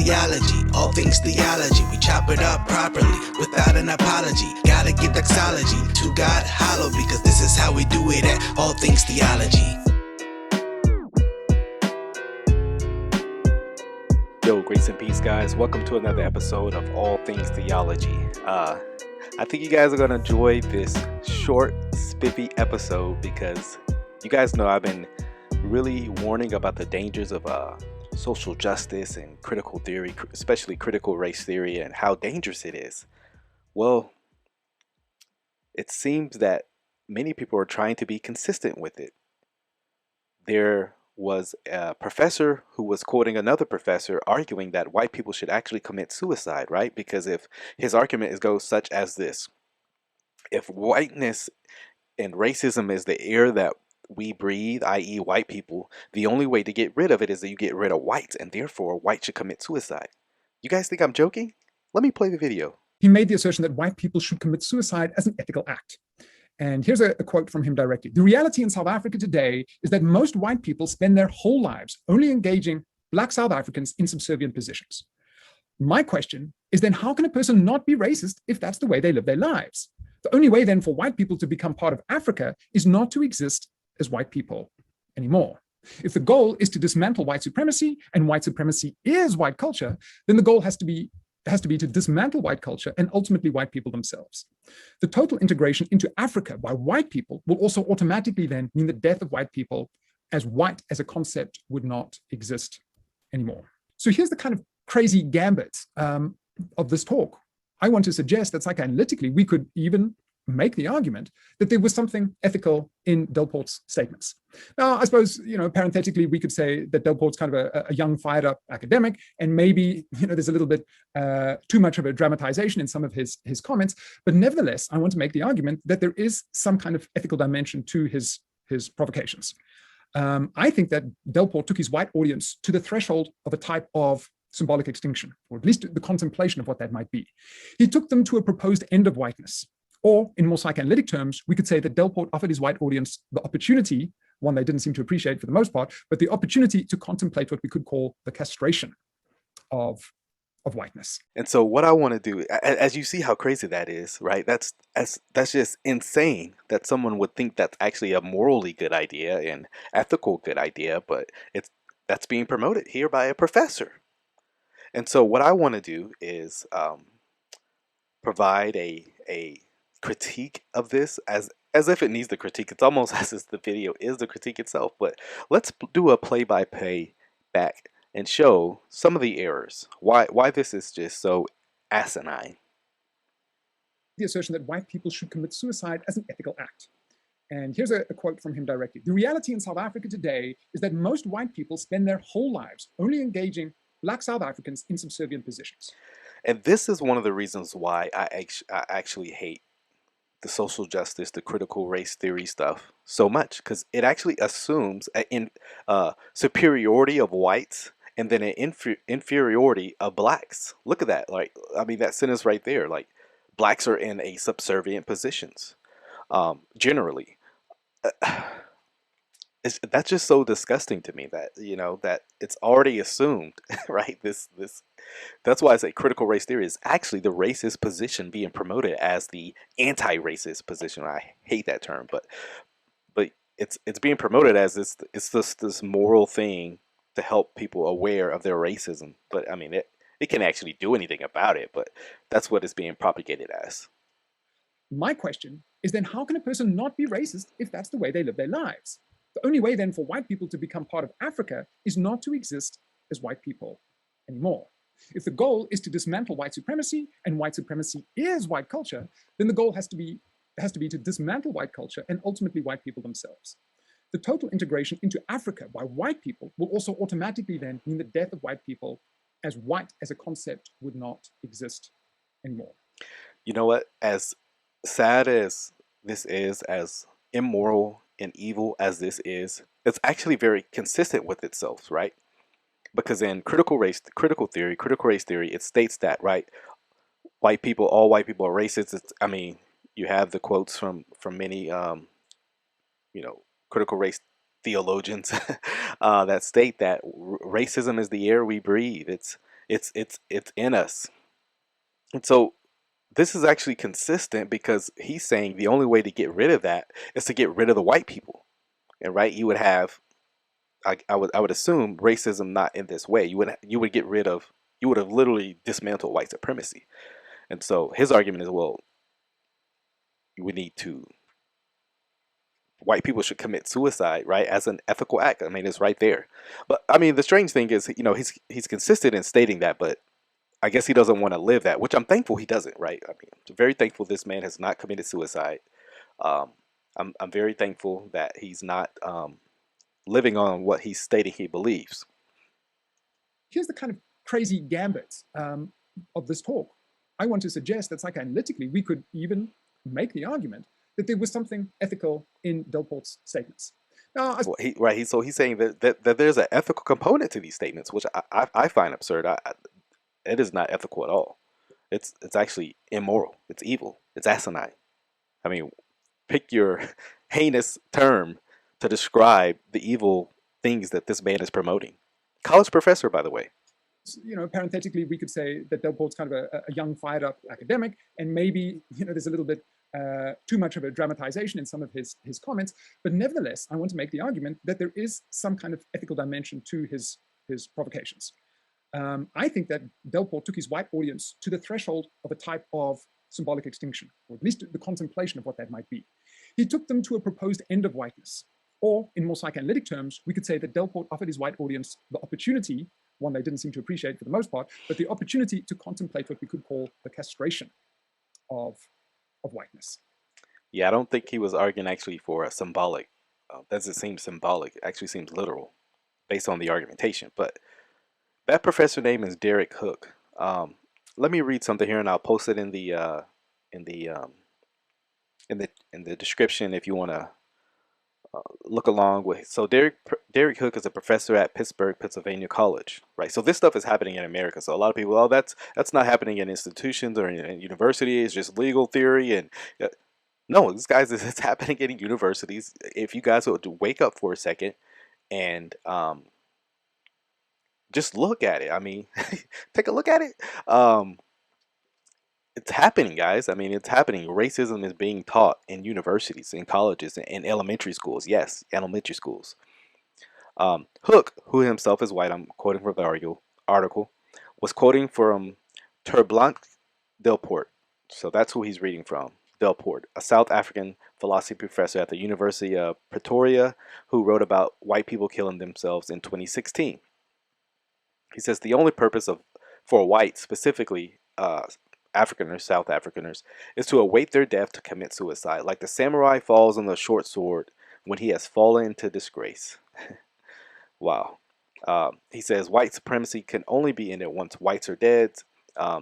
theology, all things theology. We chop it up properly, without an apology. Gotta give doxology to God hollow, because this is how we do it at All Things Theology. Yo, grace and peace, guys. Welcome to another episode of All Things Theology. I think you guys are going to enjoy this short, spiffy episode because you guys know I've been really warning about the dangers of social justice and critical theory, especially critical race theory, and how dangerous it is. Well, it seems that many people are trying to be consistent with it. There was a professor who was quoting another professor arguing that white people should actually commit suicide, right? Because if his argument goes such as this: if whiteness and racism is the air that we breathe, i.e. white people, the only way to get rid of it is that you get rid of whites, and therefore white should commit suicide. You guys think I'm joking? Let me play the video. He made the assertion that white people should commit suicide as an ethical act. And here's a quote from him directly. "The reality in South Africa today is that most white people spend their whole lives only engaging Black South Africans in subservient positions. My question is then, how can a person not be racist if that's the way they live their lives? The only way then for white people to become part of Africa is not to exist as white people anymore. If the goal is to dismantle white supremacy, and white supremacy is white culture, then the goal has to be to dismantle white culture and ultimately white people themselves. The total integration into Africa by white people will also automatically then mean the death of white people, as white as a concept would not exist anymore." So here's the kind of crazy gambit of this talk. I want to suggest that psychoanalytically, we could even make the argument that there was something ethical in Delport's statements. Now, I suppose, parenthetically, we could say that Delport's kind of a young, fired up academic, and maybe, there's a little bit too much of a dramatization in some of his comments. But nevertheless, I want to make the argument that there is some kind of ethical dimension to his provocations. I think that Delport took his white audience to the threshold of a type of symbolic extinction, or at least the contemplation of what that might be. He took them to a proposed end of whiteness. Or in more psychoanalytic terms, we could say that Delport offered his white audience the opportunity, one they didn't seem to appreciate for the most part, but the opportunity to contemplate what we could call the castration of whiteness. And so what I want to do, as you see how crazy that is, right? That's just insane that someone would think that's actually a morally good idea and ethical good idea, but that's being promoted here by a professor. And so what I want to do is provide a critique of this as if it needs the critique. It's almost as if the video is the critique itself. But let's do a play-by-play back and show some of the errors. Why this is just so asinine. The assertion that white people should commit suicide as an ethical act. And here's a quote from him directly. "The reality in South Africa today is that most white people spend their whole lives only engaging Black South Africans in subservient positions." And this is one of the reasons why I actually hate the social justice, the critical race theory stuff so much, because it actually assumes an superiority of whites and then an inferiority of blacks. Look at that. That sentence right there, blacks are in a subservient positions, generally. That's just so disgusting to me that that it's already assumed, right? That's why I say critical race theory is actually the racist position being promoted as the anti-racist position. I hate that term, but it's being promoted as this moral thing to help people aware of their racism. But I mean, it can actually do anything about it, but that's what it's being propagated as. My question is then, how can a person not be racist if that's the way they live their lives? The only way then for white people to become part of Africa is not to exist as white people anymore. If the goal is to dismantle white supremacy, and white supremacy is white culture, then the goal has to be to dismantle white culture and ultimately white people themselves. The total integration into Africa by white people will also automatically then mean the death of white people, as white as a concept would not exist anymore. You know what? As sad as this is, as immoral and evil as this is, it's actually very consistent with itself, right? Because in critical race theory, it states that, right, all white people are racist. You have the quotes from many, critical race theologians that state that racism is the air we breathe. It's in us. And so this is actually consistent because he's saying the only way to get rid of that is to get rid of the white people. And right, you would have, I would assume racism not in this way. You would get rid of, you would have literally dismantled white supremacy. And so his argument is, well, we need to, white people should commit suicide, right, as an ethical act. I mean, it's right there. But I mean, the strange thing is, he's consistent in stating that, but I guess he doesn't want to live that, which I'm thankful he doesn't, right? I mean, I'm very thankful this man has not committed suicide. Um, I'm very thankful that he's not living on what he's stating he believes. Here's the kind of crazy gambit of this talk. I want to suggest that psychoanalytically, we could even make the argument that there was something ethical in Delport's statements. Now, So he's saying that there's an ethical component to these statements, which I find absurd. It is not ethical at all. It's actually immoral. It's evil. It's asinine. I mean, pick your heinous term to describe the evil things that this man is promoting. College professor, by the way. Parenthetically, we could say that Delport's kind of a young, fired-up academic, and maybe there's a little bit too much of a dramatization in some of his comments. But nevertheless, I want to make the argument that there is some kind of ethical dimension to his provocations. I think that Delport took his white audience to the threshold of a type of symbolic extinction, or at least the contemplation of what that might be. He took them to a proposed end of whiteness. Or, in more psychoanalytic terms, we could say that Delport offered his white audience the opportunity, one they didn't seem to appreciate for the most part, but the opportunity to contemplate what we could call the castration of whiteness. Yeah, I don't think he was arguing actually for a symbolic. Doesn't seem symbolic. It actually seems literal, based on the argumentation. But that professor name is Derek Hook. Let me read something here, and I'll post it in the description if you want to look along with. So Derek Hook is a professor at Pittsburgh, Pennsylvania College, right? So this stuff is happening in America. So a lot of people, oh, that's not happening in institutions or in universities. It's just legal theory, and no, this guys, it's happening in universities. If you guys would wake up for a second and just look at it. I mean, take a look at it. It's happening, guys. I mean, it's happening. Racism is being taught in universities, in colleges, and elementary schools. Yes, elementary schools. Hook, who himself is white, I'm quoting from the article, was quoting from Terblanc Delport. So that's who he's reading from. Delport, a South African philosophy professor at the University of Pretoria, who wrote about white people killing themselves in 2016. He says the only purpose for whites, specifically Afrikaners, South Afrikaners, is to await their death to commit suicide, like the samurai falls on the short sword when he has fallen into disgrace. Wow. He says white supremacy can only be ended once whites are dead.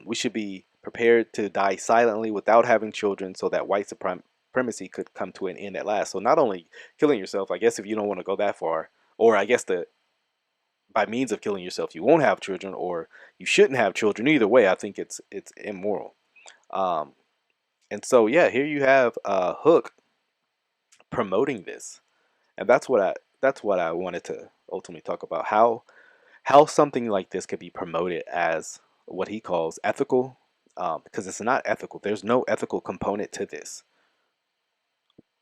We should be prepared to die silently without having children so that white supremacy could come to an end at last. So not only killing yourself, I guess if you don't want to go that far, or I guess by means of killing yourself, you won't have children, or you shouldn't have children. Either way, I think it's immoral. And so, yeah, here you have Hook promoting this, and that's what I wanted to ultimately talk about, how something like this could be promoted as what he calls ethical, because it's not ethical. There's no ethical component to this.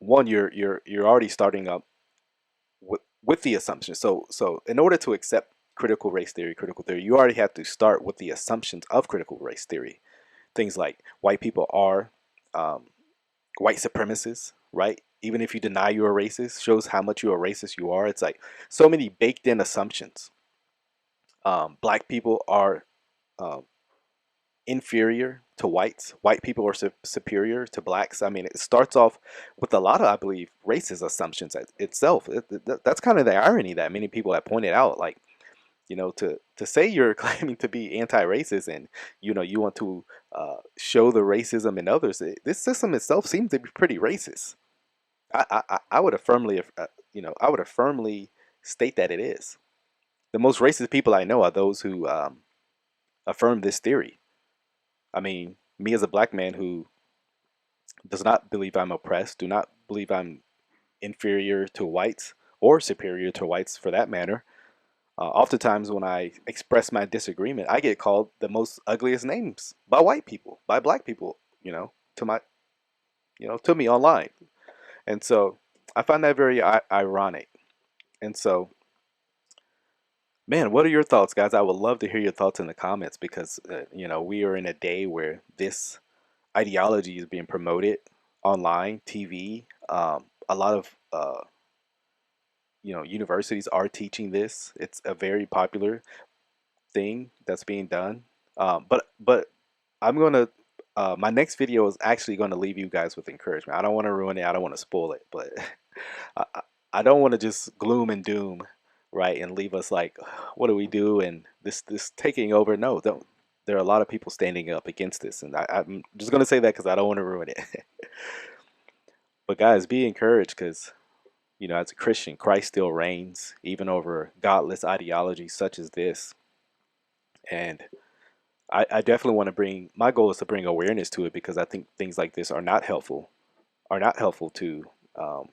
One, you're already starting up with the assumption. So in order to accept critical theory, you already have to start with the assumptions of critical race theory. Things like white people are white supremacists, right? Even if you deny you're a racist, shows how much you're a racist you are. It's like so many baked in assumptions. Black people are inferior to whites. White people are superior to blacks. I mean, it starts off with a lot of, I believe, racist assumptions itself. That's kind of the irony that many people have pointed out. Like, to say you're claiming to be anti-racist and, you want to show the racism in others, this system itself seems to be pretty racist. I would have firmly, I would have firmly state that it is. The most racist people I know are those who affirm this theory. I mean, me as a black man who does not believe I'm oppressed, do not believe I'm inferior to whites or superior to whites for that matter, Oftentimes, when I express my disagreement, I get called the most ugliest names by white people, by black people, to my, to me online. And so I find that very ironic. And so, man, what are your thoughts, guys? I would love to hear your thoughts in the comments because, we are in a day where this ideology is being promoted online, TV. A lot of, universities are teaching this. It's a very popular thing that's being done. But I'm gonna my next video is actually going to leave you guys with encouragement. I don't want to ruin it. I don't want to spoil it, but I, I I don't want to just gloom and doom, right, and leave us like, what do we do? And this taking over. No, don't. There are a lot of people standing up against this, and I'm just going to say that because I don't want to ruin it. But guys, be encouraged because as a Christian, Christ still reigns even over godless ideologies such as this. And I definitely want to my goal is to bring awareness to it because I think things like this are not helpful to, um,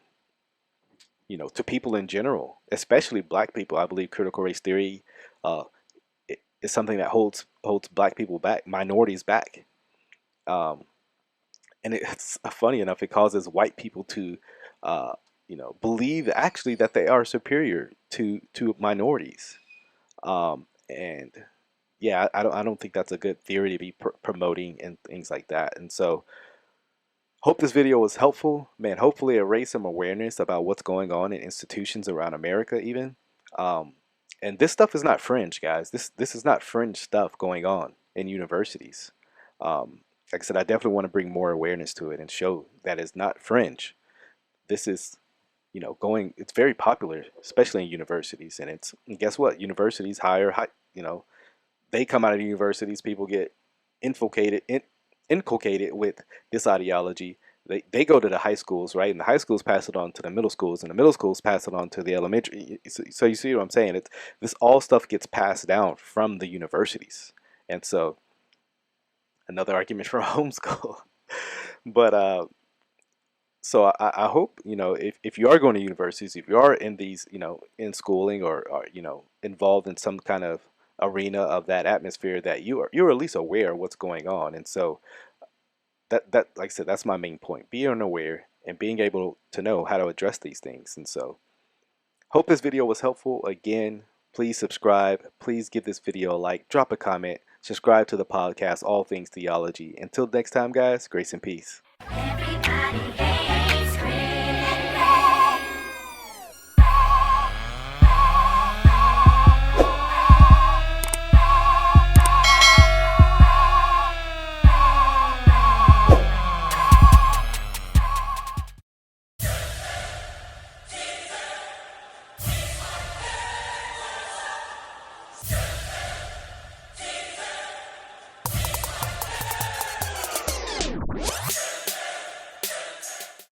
to people in general, especially black people. I believe critical race theory uh, is something that holds black people back, minorities back. Um, and it's funny enough, it causes white people to, believe actually that they are superior to minorities. And yeah, I don't think that's a good theory to be promoting and things like that. And so, hope this video was helpful, man. Hopefully, it raised some awareness about what's going on in institutions around America, even. Um, and this stuff is not fringe, guys. This is not fringe stuff going on in universities. Like I said, I definitely want to bring more awareness to it and show that it's not fringe. This is, going. It's very popular, especially in universities. And guess what? Universities hire they come out of universities, people get inculcated with this ideology. They go to the high schools, right? And the high schools pass it on to the middle schools, and the middle schools pass it on to the elementary. So you see what I'm saying? This all stuff gets passed down from the universities. And so another argument for homeschool. But so I hope, if you are going to universities, if you are in these, in schooling or involved in some kind of arena of that atmosphere, that you're at least aware of what's going on. And so that like I said, that's my main point: being aware and being able to know how to address these things. And so hope this video was helpful. Again, please subscribe, please give this video a like, drop a comment, subscribe to the podcast All Things Theology. Until next time, guys, grace and peace.